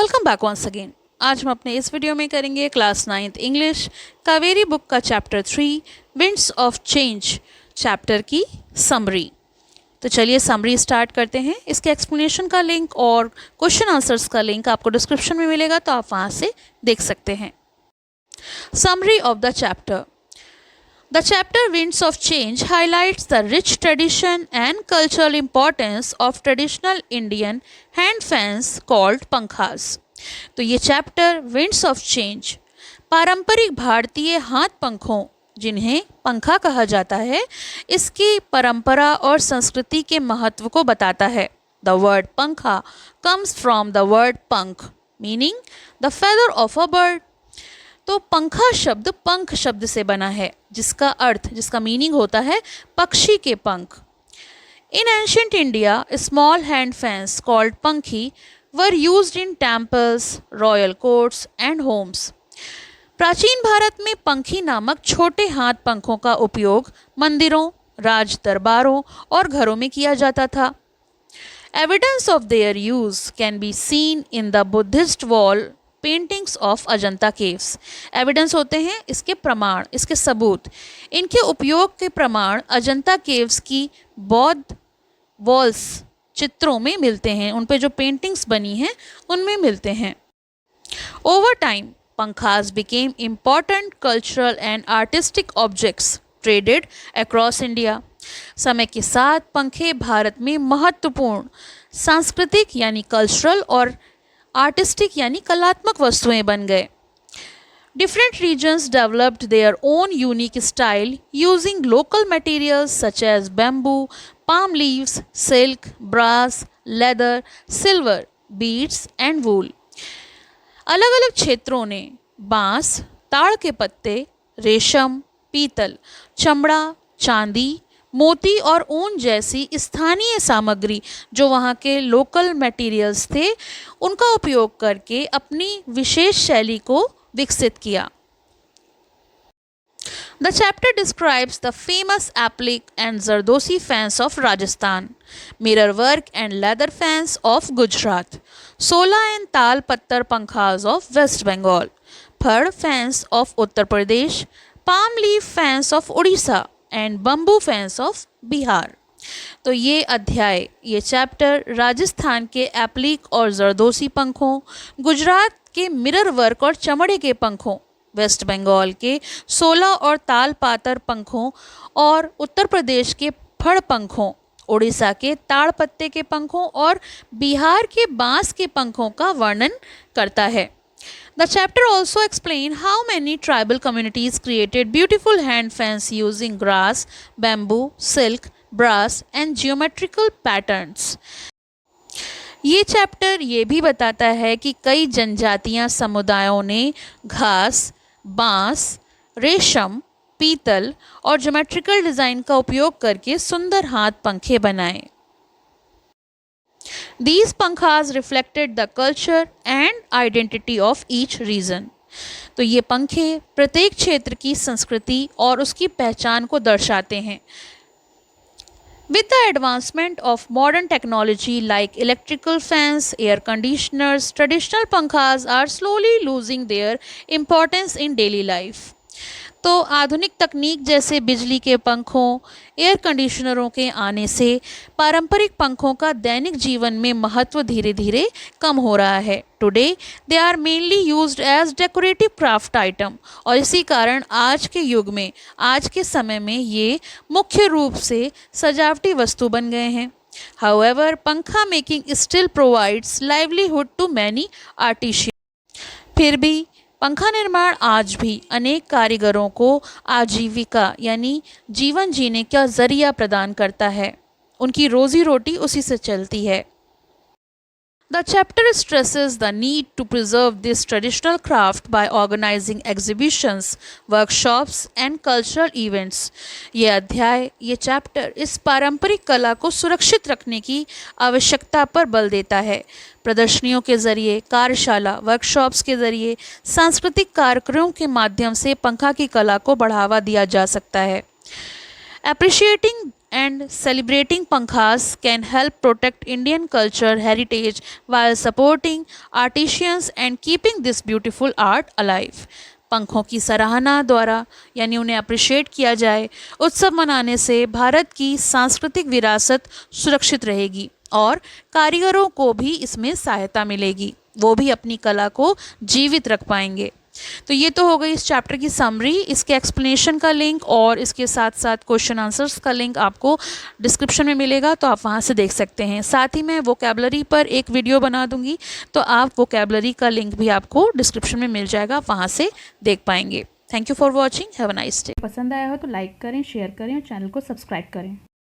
Welcome back once again. आज हम अपने इस वीडियो में करेंगे class 9th English Kaveri book का chapter 3 winds of change chapter की समरी। तो चलिए समरी स्टार्ट करते हैं। इसके एक्सप्लेनेशन का लिंक और क्वेश्चन आंसर्स का लिंक आपको डिस्क्रिप्शन में मिलेगा, तो आप वहाँ से देख सकते हैं। Summary of the chapter. The chapter Winds of Change highlights the rich tradition and cultural importance of traditional Indian hand fans called पंखास। तो ये चैप्टर विंड्स ऑफ चेंज पारंपरिक भारतीय हाथ पंखों जिन्हें पंखा कहा जाता है, इसकी परंपरा और संस्कृति के महत्व को बताता है। द वर्ड पंखा comes from the word पंख meaning the feather of a bird। तो पंखा शब्द पंख शब्द से बना है, जिसका मीनिंग होता है पक्षी के पंख। In ancient India small hand fans called pankhi were used in temples, royal courts and homes. प्राचीन भारत में पंखी नामक छोटे हाथ पंखों का उपयोग मंदिरों, राज दरबारों और घरों में किया जाता था। Evidence of their use can be seen in the Buddhist wall paintings of Ajanta caves. Evidence होते हैं इसके प्रमाण, इसके सबूत। इनके उपयोग के प्रमाण अजंता केव्स की बौद्ध वॉल्स चित्रों में मिलते हैं, उन पे जो पेंटिंग्स बनी हैं उनमें मिलते हैं। Over time pankhas became important cultural and artistic objects traded across India. समय के साथ पंखे भारत में महत्वपूर्ण सांस्कृतिक यानी कल्चरल और आर्टिस्टिक यानी कलात्मक वस्तुएं बन गए। Different regions developed their own unique style using local materials such as bamboo, palm leaves, silk, brass, leather, silver, beads and wool. अलग अलग क्षेत्रों ने बांस, ताड़ के पत्ते, रेशम, पीतल, चमड़ा, चांदी, मोती और ऊन जैसी स्थानीय सामग्री जो वहाँ के लोकल मटेरियल्स थे, उनका उपयोग करके अपनी विशेष शैली को विकसित किया। The chapter describes the famous applique and Zardosi fans of Rajasthan, mirror work and leather fans of Gujarat, sola and tal pattar pankhas of West Bengal, phad fans of Uttar Pradesh, palm leaf fans of Odisha and bamboo fans of Bihar. तो ये अध्याय, ये chapter Rajasthan के applique और जरदोसी पंखों, गुजरात के mirror work और चमड़े के पंखों, वेस्ट बंगाल के सोला और ताल पातर पंखों और उत्तर प्रदेश के फड़ पंखों, उड़ीसा के ताड़ पत्ते के पंखों और बिहार के बांस के पंखों का वर्णन करता है। The chapter also explains how many tribal communities created beautiful hand fans using grass, bamboo, silk, brass and geometrical patterns. ये चैप्टर ये भी बताता है कि कई जनजातियां समुदायों ने घास, बांस, रेशम, पीतल और ज्योमेट्रिकल डिज़ाइन का उपयोग करके सुंदर हाथ पंखे बनाए। These पंखास reflected the culture and identity of each region. तो ये पंखे प्रत्येक क्षेत्र की संस्कृति और उसकी पहचान को दर्शाते हैं। With the advancement of modern technology like electrical fans, air conditioners, traditional पंखास are slowly losing their importance in daily life. तो आधुनिक तकनीक जैसे बिजली के पंखों, एयर कंडीशनरों के आने से पारंपरिक पंखों का दैनिक जीवन में महत्व धीरे धीरे कम हो रहा है। Today they are mainly used as decorative craft item, और इसी कारण आज के युग में, आज के समय में ये मुख्य रूप से सजावटी वस्तु बन गए हैं। हाउएवर पंखा making still provides livelihood to many artisan. फिर भी पंखा निर्माण आज भी अनेक कारीगरों को आजीविका यानी जीवन जीने का जरिया प्रदान करता है, उनकी रोजी रोटी उसी से चलती है। The chapter stresses the need to preserve this traditional craft by organizing exhibitions, workshops and cultural events. ये अध्याय, ये चैप्टर इस पारंपरिक कला को सुरक्षित रखने की आवश्यकता पर बल देता है। प्रदर्शनियों के जरिए, कार्यशाला, वर्कशॉप्स के जरिए, सांस्कृतिक कार्यक्रमों के माध्यम से पंखा की कला को बढ़ावा दिया जा सकता है। Appreciating and celebrating pankhas can help protect Indian culture heritage while supporting artisans and keeping this beautiful art alive. पंखों की सराहना द्वारा यानी उन्हें अप्रिशिएट किया जाए, उत्सव मनाने से भारत की सांस्कृतिक विरासत सुरक्षित रहेगी और कारीगरों को भी इसमें सहायता मिलेगी, वो भी अपनी कला को जीवित रख पाएंगे। तो ये तो हो गई इस चैप्टर की समरी। इसके एक्सप्लेनेशन का लिंक और इसके साथ साथ क्वेश्चन आंसर्स का लिंक आपको डिस्क्रिप्शन में मिलेगा, तो आप वहाँ से देख सकते हैं। साथ ही मैं वोकैबुलरी पर एक वीडियो बना दूंगी, तो आप वोकैबुलरी का लिंक भी आपको डिस्क्रिप्शन में मिल जाएगा, आप वहाँ से देख पाएंगे। Thank you for watching, have a nice day. पसंद आया हो तो लाइक करें, शेयर करें और चैनल को सब्सक्राइब करें।